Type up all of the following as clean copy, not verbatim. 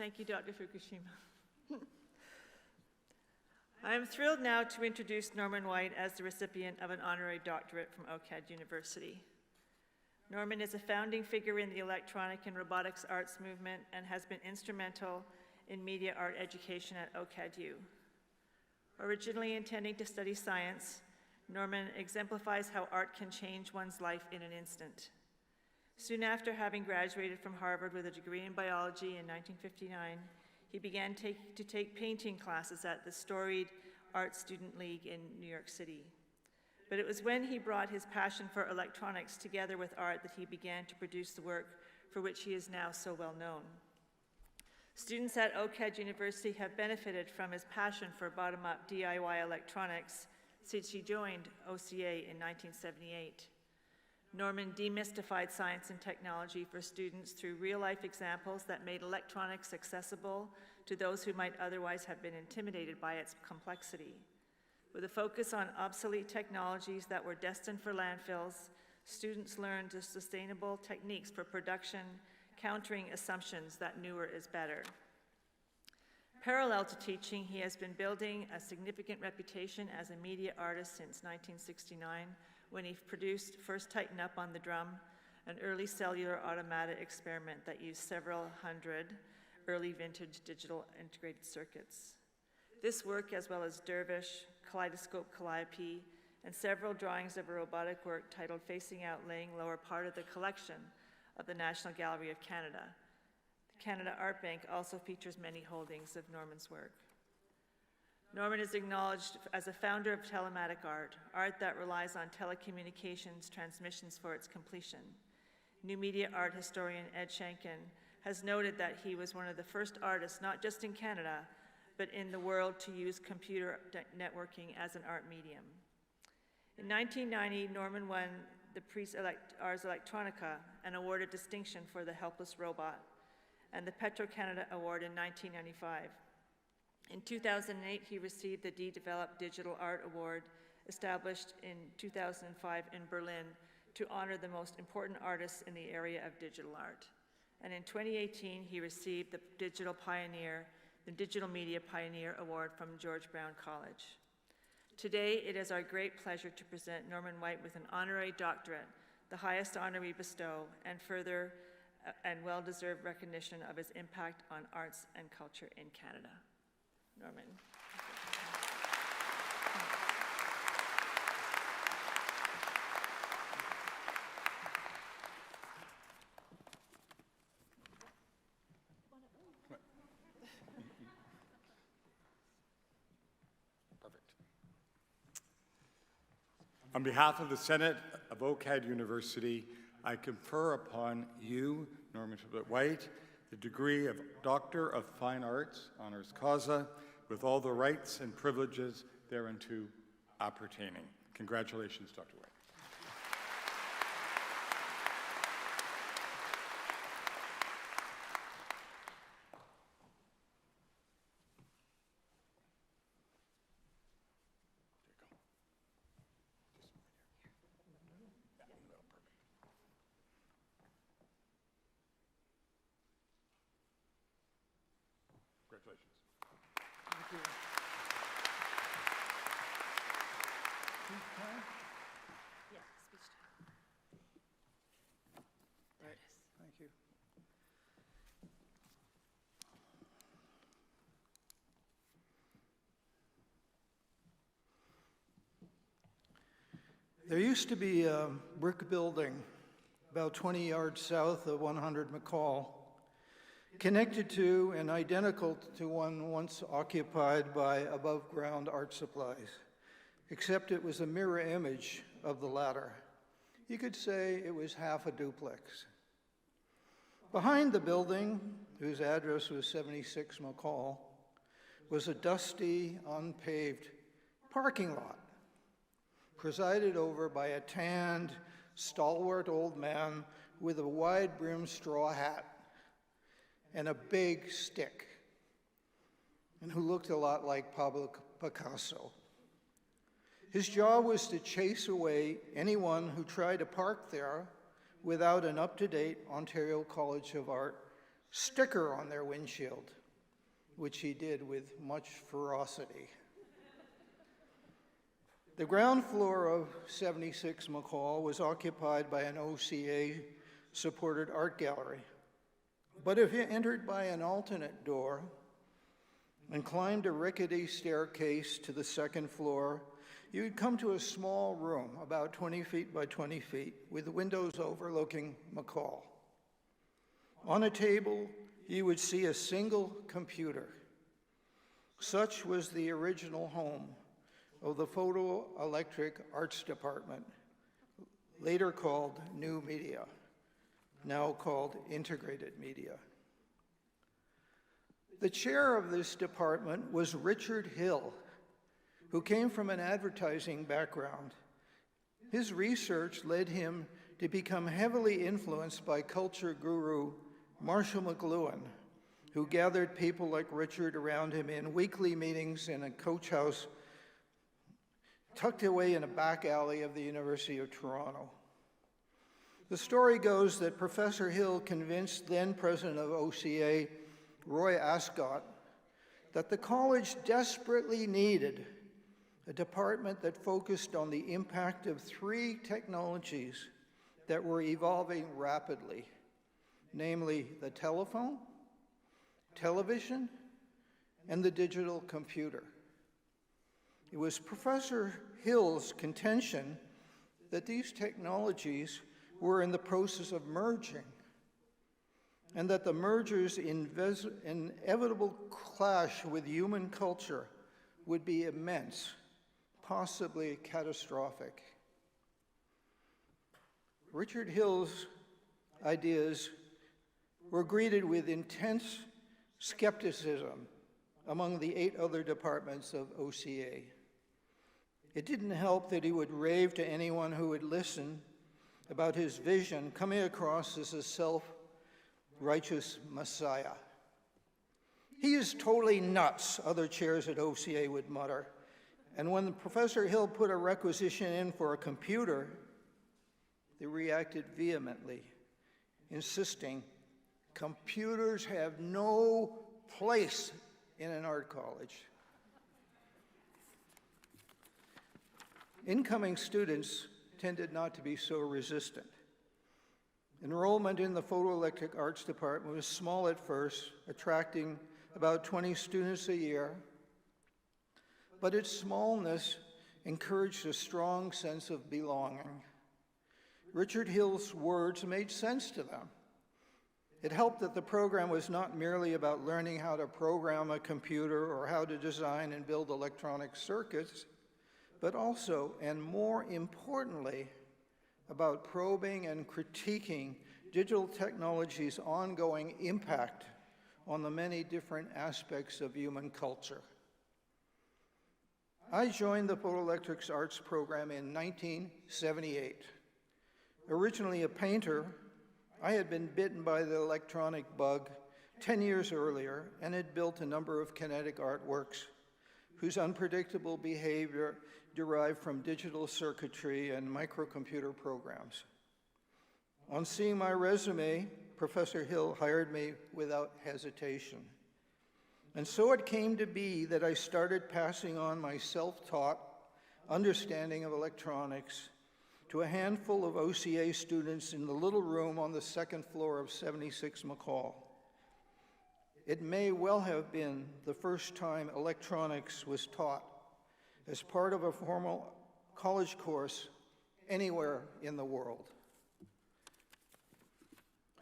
Thank you, Dr. Fukushima. I am thrilled now to introduce Norman White as the recipient of an honorary doctorate from OCAD University. Norman is a founding figure in the electronic and robotics arts movement and has been instrumental in media art education at OCAD.U. Originally intending to study science, Norman exemplifies how art can change one's life in an instant. Soon after having graduated from Harvard with a degree in biology in 1959, he began to take painting classes at the storied Art Student League in New York City. But it was when he brought his passion for electronics together with art that he began to produce the work for which he is now so well known. Students at OCAD University have benefited from his passion for bottom-up DIY electronics since he joined OCA in 1978. Norman demystified science and technology for students through real-life examples that made electronics accessible to those who might otherwise have been intimidated by its complexity. With a focus on obsolete technologies that were destined for landfills, students learned the sustainable techniques for production, countering assumptions that newer is better. Parallel to teaching, he has been building a significant reputation as a media artist since 1969, when he produced First Tighten Up on the Drum, an early cellular automata experiment that used several hundred early vintage digital integrated circuits. This work, as well as Dervish, Kaleidoscope Calliope, and several drawings of a robotic work titled Facing Out, Laying Low, are part of the collection of the National Gallery of Canada. The Canada Art Bank also features many holdings of Norman's work. Norman is acknowledged as a founder of telematic art, art that relies on telecommunications transmissions for its completion. New media art historian Ed Shankin has noted that he was one of the first artists, not just in Canada, but in the world, to use computer networking as an art medium. In 1990, Norman won the Prix Ars Electronica, an awarded distinction for the helpless robot, and the Petro-Canada Award in 1995. In 2008, he received the De-Develop Digital Art Award, established in 2005 in Berlin to honor the most important artists in the area of digital art. And in 2018, he received the Digital Media Pioneer Award from George Brown College. Today, it is our great pleasure to present Norman White with an honorary doctorate, the highest honor we bestow, and further and well-deserved recognition of his impact on arts and culture in Canada. Norman. Perfect. On behalf of the Senate of OCAD University, I confer upon you, Norman Triplett White, the degree of Doctor of Fine Arts, honoris causa, with all the rights and privileges thereunto appertaining. Congratulations, Dr. White. Congratulations. Thank you. Speech time? Yeah, speech time. There it is. Thank you. There used to be a brick building about 20 yards south of 100 McCall, connected to and identical to one once occupied by above-ground art supplies, except it was a mirror image of the latter. You could say it was half a duplex. Behind the building, whose address was 76 McCall, was a dusty, unpaved parking lot, presided over by a tanned, stalwart old man with a wide-brimmed straw hat and a big stick, and who looked a lot like Pablo Picasso. His job was to chase away anyone who tried to park there without an up-to-date Ontario College of Art sticker on their windshield, which he did with much ferocity. The ground floor of 76 McCall was occupied by an OCA-supported art gallery. But if you entered by an alternate door and climbed a rickety staircase to the second floor, you'd come to a small room, about 20 feet by 20 feet, with windows overlooking McCall. On a table, you would see a single computer. Such was the original home of the Photoelectric Arts Department, later called New Media, now called Integrated Media. The chair of this department was Richard Hill, who came from an advertising background. His research led him to become heavily influenced by culture guru Marshall McLuhan, who gathered people like Richard around him in weekly meetings in a coach house tucked away in a back alley of the University of Toronto. The story goes that Professor Hill convinced then president of OCA, Roy Ascott, that the college desperately needed a department that focused on the impact of three technologies that were evolving rapidly, namely the telephone, television, and the digital computer. It was Professor Hill's contention that these technologies were in the process of merging, and that the merger's inevitable clash with human culture would be immense, possibly catastrophic. Richard Hill's ideas were greeted with intense skepticism among the 8 other departments of OCA. It didn't help that he would rave to anyone who would listen about his vision, coming across as a self-righteous messiah. He is totally nuts, other chairs at OCA would mutter. And when Professor Hill put a requisition in for a computer, they reacted vehemently, insisting, computers have no place in an art college. Incoming students tended not to be so resistant. Enrollment in the Photoelectric Arts Department was small at first, attracting about 20 students a year, but its smallness encouraged a strong sense of belonging. Richard Hill's words made sense to them. It helped that the program was not merely about learning how to program a computer or how to design and build electronic circuits, but also, and more importantly, about probing and critiquing digital technology's ongoing impact on the many different aspects of human culture. I joined the Photoelectrics Arts program in 1978. Originally a painter, I had been bitten by the electronic bug 10 years earlier and had built a number of kinetic artworks whose unpredictable behavior derived from digital circuitry and microcomputer programs. On seeing my resume, Professor Hill hired me without hesitation. And so it came to be that I started passing on my self-taught understanding of electronics to a handful of OCA students in the little room on the second floor of 76 McCall. It may well have been the first time electronics was taught as part of a formal college course anywhere in the world.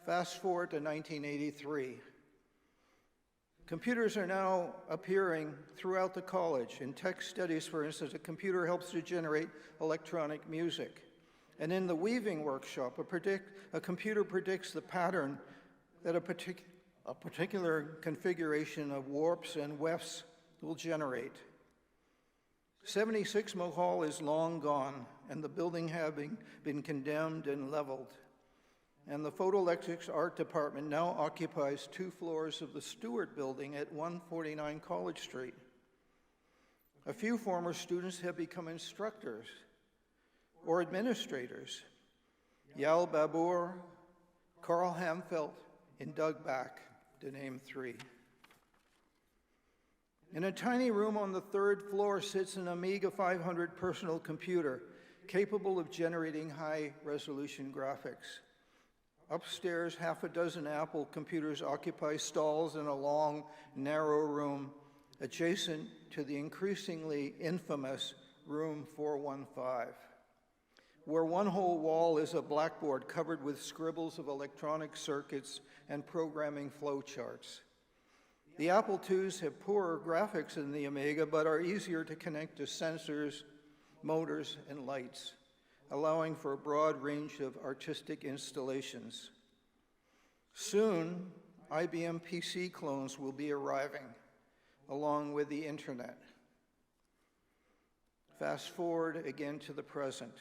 Fast forward to 1983. Computers are now appearing throughout the college. In tech studies, for instance, a computer helps to generate electronic music. And in the weaving workshop, a computer predicts the pattern that a particular configuration of warps and wefts will generate. 76 McCall is long gone, and the building having been condemned and leveled. And the Photoelectrics Art Department now occupies 2 floors of the Stewart Building at 149 College Street. A few former students have become instructors or administrators. Yal Babur, Carl Hamfeld, and Doug Back. to name three. In a tiny room on the third floor sits an Amiga 500 personal computer capable of generating high-resolution graphics. Upstairs, half a dozen Apple computers occupy stalls in a long, narrow room adjacent to the increasingly infamous Room 415, where one whole wall is a blackboard covered with scribbles of electronic circuits and programming flowcharts. The Apple IIs have poorer graphics than the Amiga, but are easier to connect to sensors, motors, and lights, allowing for a broad range of artistic installations. Soon, IBM PC clones will be arriving, along with the internet. Fast forward again to the present.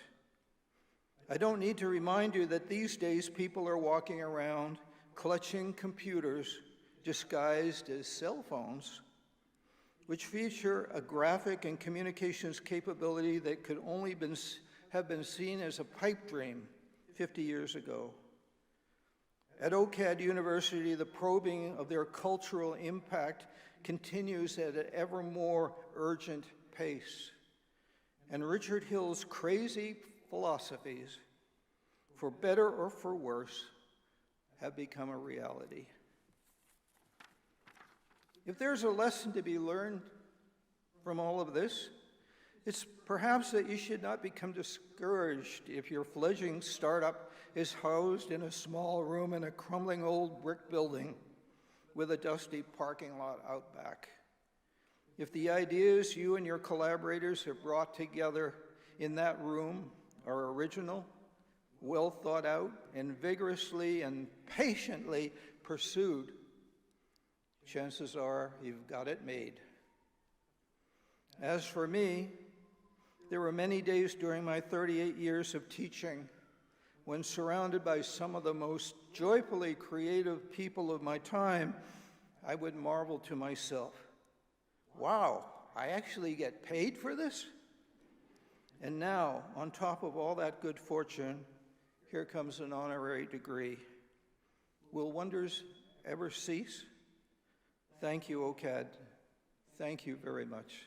I don't need to remind you that these days people are walking around clutching computers disguised as cell phones, which feature a graphic and communications capability that could only have been seen as a pipe dream 50 years ago. At OCAD University, the probing of their cultural impact continues at an ever more urgent pace. And Richard Hill's crazy philosophies, for better or for worse, have become a reality. If there's a lesson to be learned from all of this, it's perhaps that you should not become discouraged if your fledgling startup is housed in a small room in a crumbling old brick building with a dusty parking lot out back. If the ideas you and your collaborators have brought together in that room are original, well thought out, and vigorously and patiently pursued, chances are you've got it made. As for me, there were many days during my 38 years of teaching when, surrounded by some of the most joyfully creative people of my time, I would marvel to myself, wow, I actually get paid for this? And now, on top of all that good fortune, here comes an honorary degree. Will wonders ever cease? Thank you, OCAD. Thank you very much.